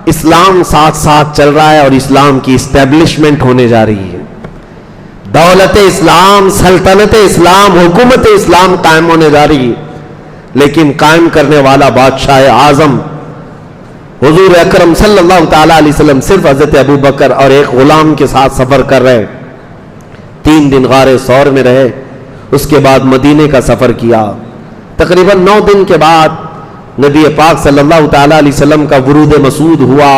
اسلام ساتھ ساتھ چل رہا ہے اور اسلام کی اسٹیبلشمنٹ ہونے جا رہی ہے. دولت اسلام، سلطنت اسلام، حکومت اسلام قائم ہونے جا رہی ہے. لیکن قائم کرنے والا بادشاہ اعظم حضور اکرم صلی اللہ تعالی علیہ وسلم صرف حضرت ابو بکر اور ایک غلام کے ساتھ سفر کر رہے. 3 دن غار ثور میں رہے. اس کے بعد مدینے کا سفر کیا. تقریباً 9 دن کے بعد نبی پاک صلی اللہ تعالی علیہ وسلم کا ورود مسعود ہوا.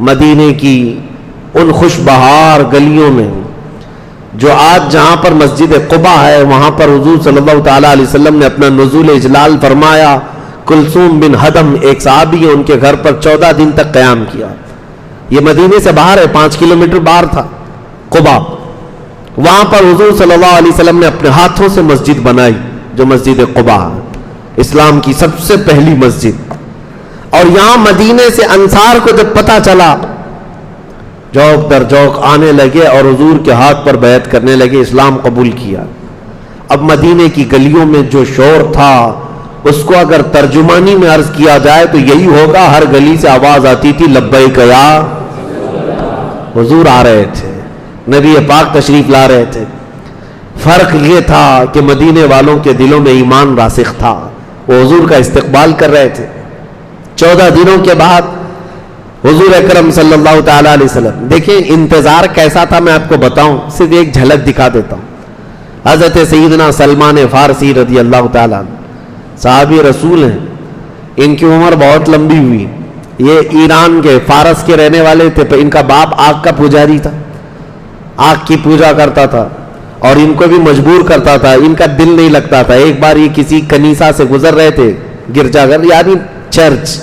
مدینے کی ان خوش بہار گلیوں میں جو آج جہاں پر مسجد قباء ہے وہاں پر حضور صلی اللہ تعالی علیہ وسلم نے اپنا نزول اجلال فرمایا. کلثوم بن حدم ایک صحابی ہے، ان کے گھر پر 14 دن تک قیام کیا. یہ مدینے سے باہر ہے، 5 کلومیٹر باہر تھا قباء. وہاں پر حضور صلی اللہ علیہ وسلم نے اپنے ہاتھوں سے مسجد بنائی جو مسجد قباء، اسلام کی سب سے پہلی مسجد. اور یہاں مدینے سے انصار کو جب پتہ چلا جوک در جوک آنے لگے اور حضور کے ہاتھ پر بیعت کرنے لگے، اسلام قبول کیا. اب مدینے کی گلیوں میں جو شور تھا اس کو اگر ترجمانی میں عرض کیا جائے تو یہی ہوگا. ہر گلی سے آواز آتی تھی لبیک یا حضور. آ رہے تھے، نبی پاک تشریف لا رہے تھے. فرق یہ تھا کہ مدینے والوں کے دلوں میں ایمان راسخ تھا، وہ حضور کا استقبال کر رہے تھے. 14 دنوں کے بعد حضور اکرم صلی اللہ تعالی علیہ وسلم، دیکھیں انتظار کیسا تھا میں آپ کو بتاؤں، صرف ایک جھلک دکھا دیتا ہوں. حضرت سیدنا سلمان فارسی رضی اللہ تعالیٰ صحابی رسول ہیں. ان کی عمر بہت لمبی ہوئی. یہ ایران کے فارس کے رہنے والے تھے. ان کا باپ آگ کا پجاری تھا، آگ کی پوجا کرتا تھا اور ان کو بھی مجبور کرتا تھا. ان کا دل نہیں لگتا تھا. ایک بار یہ کسی کنیسہ سے گزر رہے تھے، گرجا گھر یعنی چرچ،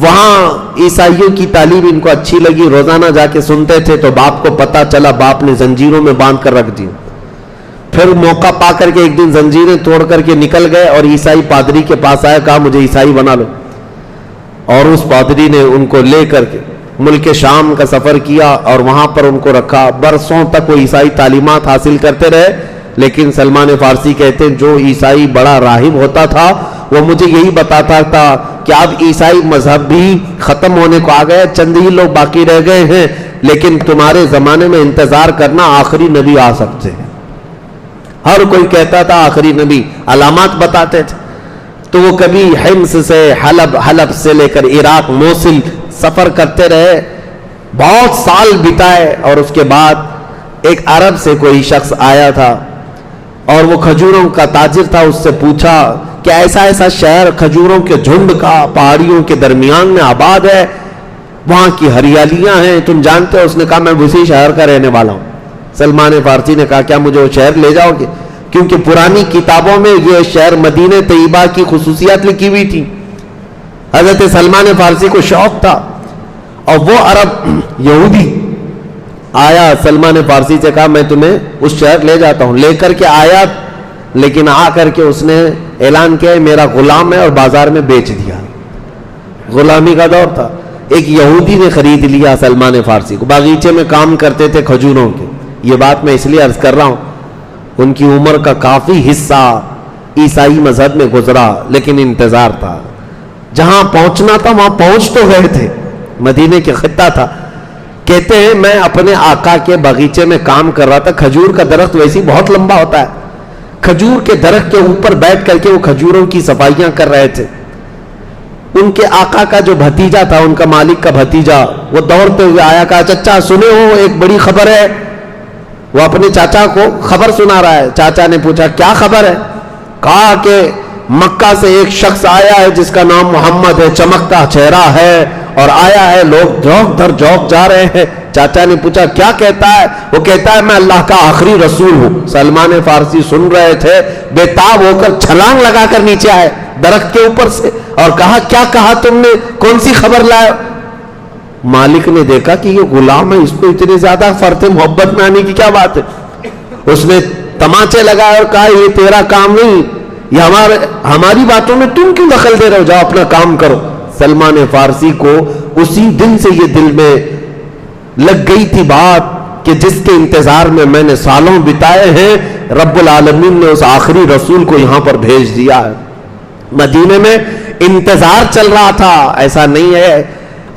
وہاں عیسائیوں کی تعلیم ان کو اچھی لگی. روزانہ جا کے سنتے تھے. تو باپ کو پتا چلا، باپ نے زنجیروں میں باندھ کر رکھ دی. پھر موقع پا کر کے ایک دن زنجیریں توڑ کر کے نکل گئے اور عیسائی پادری کے پاس آئے، کہا مجھے عیسائی بنا لو. اور اس پادری نے ان کو لے کر کے ملک شام کا سفر کیا اور وہاں پر ان کو رکھا. برسوں تک وہ عیسائی تعلیمات حاصل کرتے رہے. لیکن سلمان فارسی کہتے ہیں جو عیسائی بڑا راہب ہوتا تھا وہ مجھے یہی بتاتا تھا کہ اب عیسائی مذہب بھی ختم ہونے کو آ گئے، چند ہی لوگ باقی رہ گئے ہیں، لیکن تمہارے زمانے میں انتظار کرنا، آخری نبی آ سکتے ہیں. ہر کوئی کہتا تھا آخری نبی، علامات بتاتے تھے. تو وہ کبھی حمص سے حلب سے لے کر عراق موصل سفر کرتے رہے، بہت سال بتائے. اور اس کے بعد ایک عرب سے کوئی شخص آیا تھا اور وہ کھجوروں کا تاجر تھا. اس سے پوچھا کہ ایسا شہر کھجوروں کے جھنڈ کا پہاڑیوں کے درمیان میں آباد ہے، وہاں کی ہریالیاں ہیں، تم جانتے ہو؟ اس نے کہا میں اسی شہر کا رہنے والا ہوں. سلمان فارسی نے کہا کیا مجھے وہ شہر لے جاؤ گے؟ کیونکہ پرانی کتابوں میں یہ شہر مدینہ طیبہ کی خصوصیات لکھی ہوئی تھی. حضرت سلمان فارسی کو شوق تھا اور وہ عرب یہودی آیا سلمان فارسی سے کہا میں تمہیں اس شہر لے جاتا ہوں. لے کر کے آیا، لیکن آ کر کے اس نے اعلان کیا میرا غلام ہے اور بازار میں بیچ دیا. غلامی کا دور تھا. ایک یہودی نے خرید لیا سلمان فارسی کو. باغیچے میں کام کرتے تھے کھجوروں کے. یہ بات میں اس لیے عرض کر رہا ہوں، ان کی عمر کا کافی حصہ عیسائی مذہب میں گزرا، لیکن انتظار تھا. جہاں پہنچنا تھا وہاں پہنچ تو گئے تھے، مدینے کے خطہ تھا. کہتے ہیں میں اپنے آقا کے باغیچے میں کام کر رہا تھا. کھجور کا درخت ویسے بہت لمبا ہوتا ہے. کھجور کے درخت کے اوپر بیٹھ کر کے وہ کھجوروں کی صفائیاں کر رہے تھے. ان کے آقا کا جو بھتیجا تھا، ان کا مالک کا بھتیجا، وہ دوڑتے ہوئے آیا، کہا چچا سنے ہو ایک بڑی خبر ہے. وہ اپنے چاچا کو خبر سنا رہا ہے. چاچا نے پوچھا کیا خبر ہے؟ کہا کہ مکہ سے ایک شخص آیا ہے جس کا نام محمد ہے، چمکتا چہرہ ہے اور آیا ہے، لوگ جھوک در جھوک جا رہے ہیں. چاچا نے پوچھا کیا کہتا ہے؟ وہ کہتا ہے میں اللہ کا آخری رسول ہوں. سلمان فارسی سن رہے تھے، بے تاب ہو کر چھلانگ لگا کر نیچے آئے درخت کے اوپر سے اور کہا کیا کہا تم نے؟ کون سی خبر لائے؟ مالک نے دیکھا کہ یہ غلام ہے، اس کو اتنی زیادہ فرط محبت میں آنے کی کیا بات ہے. اس نے تماچے لگائے اور کہا یہ تیرا کام نہیں، یہ ہماری باتوں میں تم کیوں دخل دے رہے ہو؟ جاؤ اپنا کام کرو. سلمان فارسی کو اسی دن سے یہ دل میں لگ گئی تھی بات کہ جس کے انتظار میں میں نے سالوں بتائے ہیں، رب العالمین نے اس آخری رسول کو یہاں پر بھیج دیا ہے. مدینے میں انتظار چل رہا تھا. ایسا نہیں ہے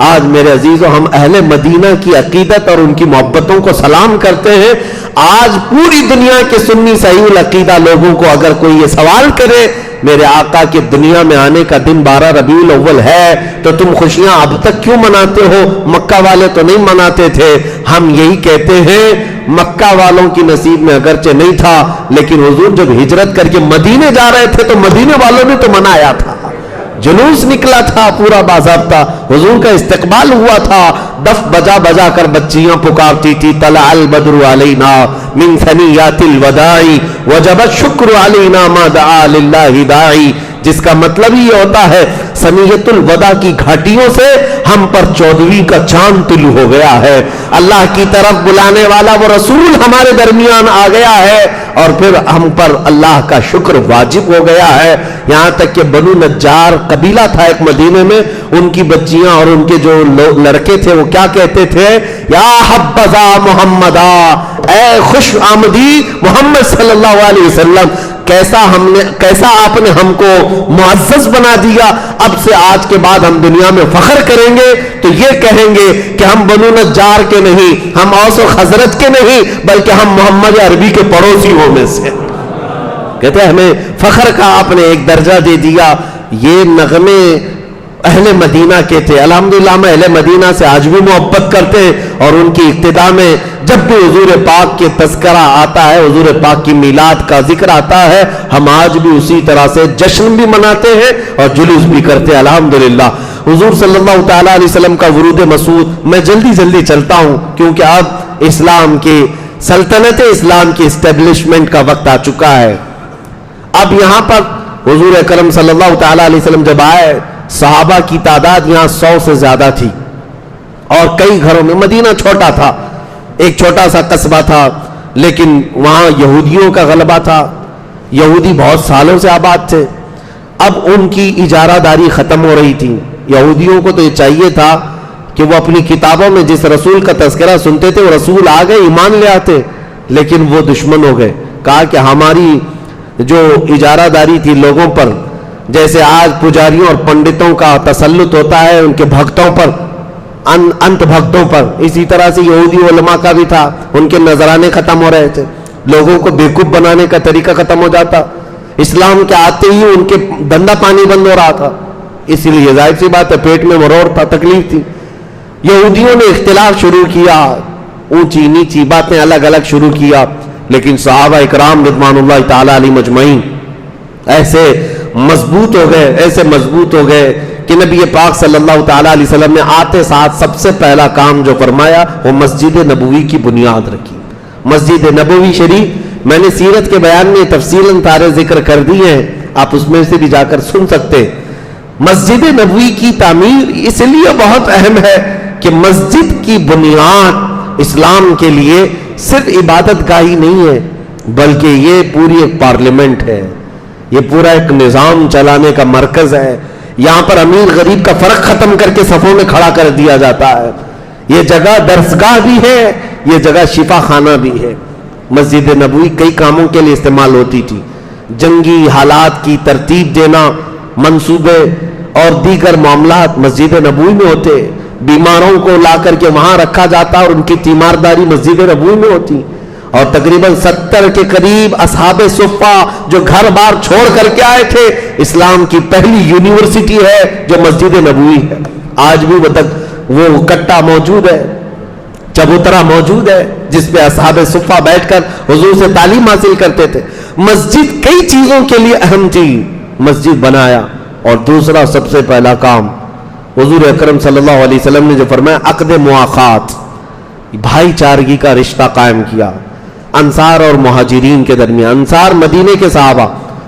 آج میرے عزیزوں ہم اہل مدینہ کی عقیدت اور ان کی محبتوں کو سلام کرتے ہیں. آج پوری دنیا کے سنی صحیح العقیدہ لوگوں کو اگر کوئی یہ سوال کرے میرے آقا کے دنیا میں آنے کا دن 12 ربیع الاول ہے تو تم خوشیاں اب تک کیوں مناتے ہو؟ مکہ والے تو نہیں مناتے تھے. ہم یہی کہتے ہیں مکہ والوں کی نصیب میں اگرچہ نہیں تھا لیکن حضور جب ہجرت کر کے مدینے جا رہے تھے تو مدینے والوں نے تو منایا تھا, جلوس نکلا تھا پورا باضابطہ, حضور کا استقبال ہوا تھا, دف بجا بجا کر بچیاں پکارتی تھی طلع البدر علینا من ثنیات الوداع وجب الشکر علینا ما دعا للہ داعی, جس کا مطلب ہی یہ ہوتا ہے ثنیۃ الوداع کی گھاٹیوں سے ہم پر 14ویں کا چاند طلوع ہو گیا ہے, اللہ کی طرف بلانے والا وہ رسول ہمارے درمیان آ گیا ہے اور پھر ہم پر اللہ کا شکر واجب ہو گیا ہے. یہاں تک کہ بنو نجار قبیلہ تھا ایک مدینے میں, ان کی بچیاں اور ان کے جو لڑکے تھے وہ کیا کہتے تھے؟ یا حبذا محمدا, اے خوش آمدی محمد صلی اللہ علیہ وسلم, کیسا آپ نے ہم کو معزز بنا دیا. اب سے آج کے بعد ہم دنیا میں فخر کریں گے تو یہ کہیں گے کہ ہم بنو نجار کے نہیں, ہم اوس و خزرج کے نہیں, بلکہ ہم محمد عربی کے پڑوسی ہوں میں سے. کہتے ہیں ہمیں فخر کا آپ نے ایک درجہ دے دیا. یہ نغمے اہل مدینہ کے تھے. الحمدللہ ہم اہل مدینہ سے آج بھی محبت کرتے ہیں اور ان کی ابتدا میں جب بھی حضور پاک کے تذکرہ آتا ہے, حضور پاک کی میلاد کا ذکر آتا ہے, ہم آج بھی اسی طرح سے جشن بھی مناتے ہیں اور جلوس بھی کرتے ہیں الحمدللہ. حضور صلی اللہ تعالیٰ علیہ وسلم کا ورود مسعود, میں جلدی چلتا ہوں کیونکہ اب اسلام کی سلطنت اسلام کی اسٹیبلشمنٹ کا وقت آ چکا ہے. اب یہاں پر حضور اکرم صلی اللہ تعالیٰ علیہ وسلم جب آئے, صحابہ کی تعداد یہاں 100 سے زیادہ تھی اور کئی گھروں میں, مدینہ چھوٹا تھا, ایک چھوٹا سا قصبہ تھا, لیکن وہاں یہودیوں کا غلبہ تھا, یہودی بہت سالوں سے آباد تھے. اب ان کی اجارہ داری ختم ہو رہی تھی. یہودیوں کو تو یہ چاہیے تھا کہ وہ اپنی کتابوں میں جس رسول کا تذکرہ سنتے تھے وہ رسول آ گئے ایمان لے آتے, لیکن وہ دشمن ہو گئے. کہا کہ ہماری جو اجارہ داری تھی لوگوں پر, جیسے آج پجاریوں اور پنڈتوں کا تسلط ہوتا ہے ان کے بھکتوں پر, انت بھکتوں پر, اسی طرح سے یہودی علماء کا بھی تھا. ان کے نذرانے ختم ہو رہے تھے, لوگوں کو بیوقوف بنانے کا طریقہ ختم ہو جاتا. اسلام کے آتے ہی ان کے دھندا پانی بند ہو رہا تھا, اسی لیے ظاہر سی بات ہے پیٹ میں مروڑ تھا, تکلیف تھی. یہودیوں نے اختلاف شروع کیا, اونچی نیچی باتیں الگ الگ شروع کیا, لیکن صحابہ اکرام رضوان اللہ تعالی علیہ مجمعین ایسے مضبوط ہو گئے کہ نبی پاک صلی اللہ تعالی علیہ وسلم نے آتے ساتھ سب سے پہلا کام جو فرمایا وہ مسجد نبوی کی بنیاد رکھی. مسجد نبوی شریف میں نے سیرت کے بیان میں تفصیلاً سارے ذکر کر دیے ہیں, آپ اس میں سے بھی جا کر سن سکتے. مسجد نبوی کی تعمیر اس لیے بہت اہم ہے کہ مسجد کی بنیاد اسلام کے لیے صرف عبادت گاہ ہی نہیں ہے, بلکہ یہ پوری ایک پارلیمنٹ ہے, یہ پورا ایک نظام چلانے کا مرکز ہے. یہاں پر امیر غریب کا فرق ختم کر کے صفوں میں کھڑا کر دیا جاتا ہے. یہ جگہ درسگاہ بھی ہے, یہ جگہ شفا خانہ بھی ہے. مسجد نبوی کئی کاموں کے لیے استعمال ہوتی تھی. جنگی حالات کی ترتیب دینا, منصوبے اور دیگر معاملات مسجد نبوی میں ہوتے. بیماروں کو لا کر کے وہاں رکھا جاتا اور ان کی تیمارداری مسجد نبوی میں ہوتی. اور تقریباً 70 کے قریب اصحاب صفہ جو گھر بار چھوڑ کر کے آئے تھے, اسلام کی پہلی یونیورسٹی ہے جو مسجد نبوی ہے. آج بھی وہ کٹا موجود ہے, چبوترا موجود ہے, جس پہ اصحاب صفہ بیٹھ کر حضور سے تعلیم حاصل کرتے تھے. مسجد کئی چیزوں کے لیے اہم تھی, مسجد بنایا. اور دوسرا سب سے پہلا کام حضور اکرم صلی اللہ علیہ وسلم نے جو فرمایا عقد مواخات, بھائی چارگی کا رشتہ قائم کیا انصار اور مہاجرین کے درمیان. انصار مدینے کے صحابہ,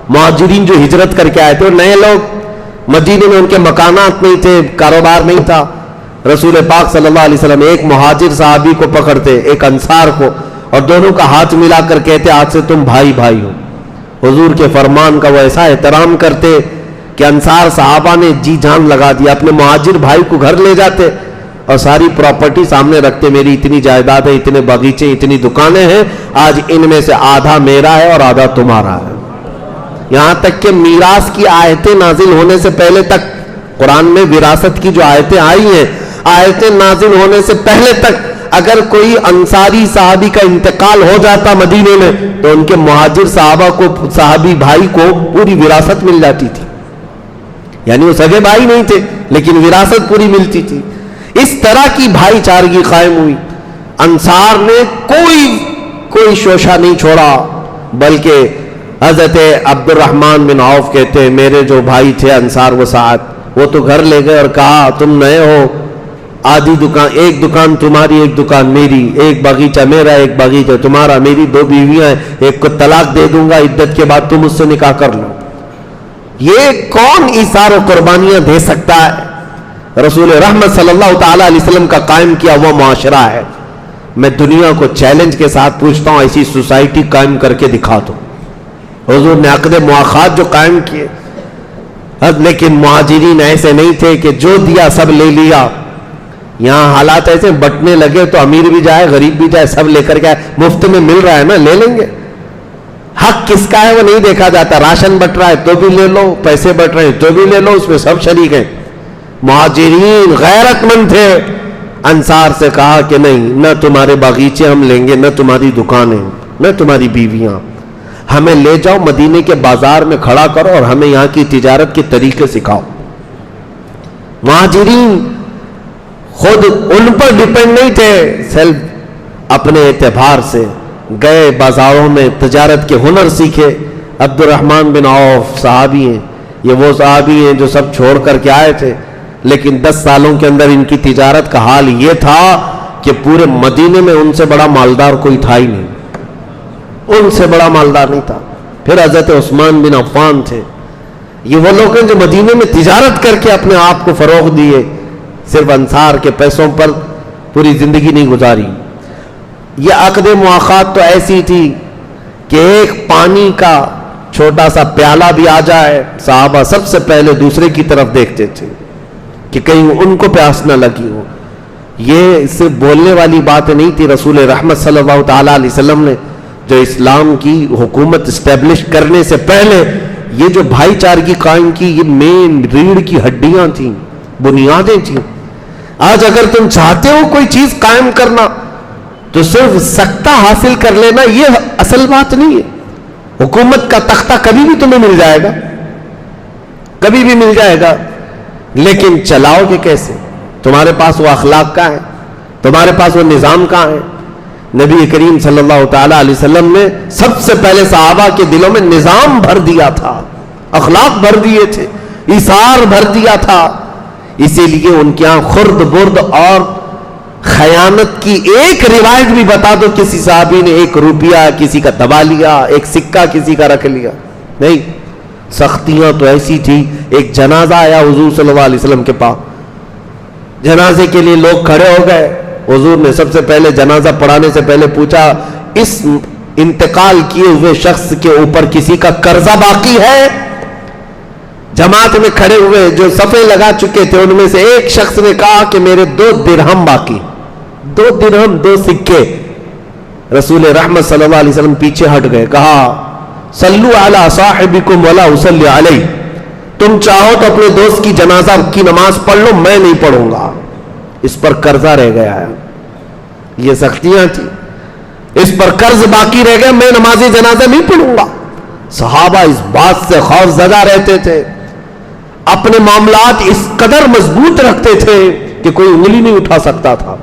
مہاجرین جو ہجرت کر کے آئے تھے, اور نئے لوگ مدینے میں, ان کے مکانات نہیں تھے, کاروبار نہیں تھا. رسول پاک صلی اللہ علیہ وسلم ایک مہاجر صحابی کو پکڑتے, ایک انصار کو, اور دونوں کا ہاتھ ملا کر کہتے آج سے تم بھائی بھائی ہو. حضور کے فرمان کا وہ ایسا احترام کرتے کہ انصار صحابہ نے جی جان لگا دیا, اپنے مہاجر بھائی کو گھر لے جاتے اور ساری پراپرٹی سامنے رکھتے, میری اتنی جائیداد ہے, اتنے باغیچے, اتنی دکانیں ہیں, آج ان میں سے آدھا میرا ہے اور آدھا تمہارا ہے. یہاں تک کہ میراث کی آیتیں نازل ہونے سے پہلے تک قرآن میں وراثت کی جو آیتیں آئی ہیں, آیتیں نازل ہونے سے پہلے تک اگر کوئی انصاری صحابی کا انتقال ہو جاتا مدینے میں تو ان کے مہاجر صحابہ کو، صحابی بھائی کو پوری وراثت مل جاتی تھی. یعنی وہ سگے بھائی نہیں تھے لیکن وراثت پوری ملتی تھی. اس طرح کی بھائی چارگی قائم ہوئی. انصار نے کوئی شوشہ نہیں چھوڑا، بلکہ حضرت عبد الرحمن بن عوف کہتے ہیں میرے جو بھائی تھے انصار و سعد، وہ تو گھر لے گئے اور کہا تم نئے ہو، آدھی دکان، ایک دکان تمہاری ایک دکان میری، ایک باغیچہ میرا ایک باغیچہ تمہارا، میری 2 بیویاں ہیں، ایک کو طلاق دے دوں گا، عدت کے بعد تم اس سے نکاح کر لو. یہ کون ایثار و قربانیاں دے سکتا ہے؟ رسول رحمت صلی اللہ تعالی علیہ وسلم کا قائم کیا وہ معاشرہ ہے. میں دنیا کو چیلنج کے ساتھ پوچھتا ہوں ایسی سوسائٹی قائم کر کے دکھا دو. حضور نے عقد مواخات جو قائم کیے، لیکن مہاجرین ایسے نہیں تھے کہ جو دیا سب لے لیا. یہاں حالات ایسے بٹنے لگے تو امیر بھی جائے غریب بھی جائے سب لے کر کے، مفت میں مل رہا ہے نا لے لیں گے. حق کس کا ہے وہ نہیں دیکھا جاتا. راشن بٹ رہا ہے تو بھی لے لو، پیسے بٹ رہے ہیں تو بھی لے لو، اس میں سب شریک ہیں. مہاجرین غیرت مند تھے. انصار سے کہا کہ نہیں، نہ تمہارے باغیچے ہم لیں گے، نہ تمہاری دکانیں، نہ تمہاری بیویاں، ہمیں لے جاؤ مدینے کے بازار میں کھڑا کرو اور ہمیں یہاں کی تجارت کے طریقے سکھاؤ. مہاجرین خود ان پر ڈیپینڈ نہیں تھے، سیلف اپنے اعتبار سے گئے بازاروں میں تجارت کے ہنر سیکھے. عبد الرحمن بن عوف صحابی ہیں، یہ وہ صحابی ہیں جو سب چھوڑ کر کے آئے تھے، لیکن 10 سالوں کے اندر ان کی تجارت کا حال یہ تھا کہ پورے مدینے میں ان سے بڑا مالدار کوئی تھا ہی نہیں، ان سے بڑا مالدار نہیں تھا. پھر حضرت عثمان بن عفان تھے. یہ وہ لوگ ہیں جو مدینے میں تجارت کر کے اپنے آپ کو فروغ دیے، صرف انصار کے پیسوں پر پوری زندگی نہیں گزاری. یہ عقد مواخات تو ایسی تھی کہ ایک پانی کا چھوٹا سا پیالہ بھی آ جائے صحابہ سب سے پہلے دوسرے کی طرف دیکھتے تھے کہ کہیں ان کو پیاس نہ لگی ہو. یہ اس سے بولنے والی بات نہیں تھی. رسول رحمت صلی اللہ تعالی علیہ وسلم نے جو اسلام کی حکومت اسٹیبلش کرنے سے پہلے یہ جو بھائی چارگی قائم کی، یہ مین ریڑھ کی ہڈیاں تھیں، بنیادیں تھیں. آج اگر تم چاہتے ہو کوئی چیز قائم کرنا تو صرف سکتہ حاصل کر لینا یہ اصل بات نہیں ہے. حکومت کا تختہ کبھی بھی تمہیں مل جائے گا، کبھی بھی مل جائے گا، لیکن چلاؤ گے کیسے؟ تمہارے پاس وہ اخلاق کہاں ہے؟ تمہارے پاس وہ نظام کہاں ہے؟ نبی کریم صلی اللہ تعالی علیہ وسلم نے سب سے پہلے صحابہ کے دلوں میں نظام بھر دیا تھا، اخلاق بھر دیے تھے، ایثار بھر دیا تھا. اسی لیے ان کے یہاں خرد برد اور خیانت کی ایک روایت بھی بتا دو کسی صحابی نے 1 روپیہ کسی کا دبا لیا، 1 سکہ کسی کا رکھ لیا؟ نہیں. سختیاں تو ایسی تھی. ایک جنازہ آیا حضور صلی اللہ علیہ وسلم کے پاس، جنازے کے لیے لوگ کھڑے ہو گئے. حضور نے سب سے پہلے جنازہ پڑھانے سے پہلے پوچھا اس انتقال کیے ہوئے شخص کے اوپر کسی کا قرضہ باقی ہے؟ جماعت میں کھڑے ہوئے جو صفیں لگا چکے تھے ان میں سے ایک شخص نے کہا کہ میرے 2 درہم باقی، 2 درہم 2 سکے. رسول رحمت صلی اللہ علیہ وسلم پیچھے ہٹ گئے، کہا صلو علی صاحبکم ولا اصلی علیہ، تم چاہو تو اپنے دوست کی جنازہ کی نماز پڑھ لو، میں نہیں پڑھوں گا، اس پر قرضہ رہ گیا ہے. یہ سختیاں تھی، اس پر قرض باقی رہ گیا، میں نماز جنازہ نہیں پڑھوں گا. صحابہ اس بات سے خوف زدہ رہتے تھے، اپنے معاملات اس قدر مضبوط رکھتے تھے کہ کوئی انگلی نہیں اٹھا سکتا تھا.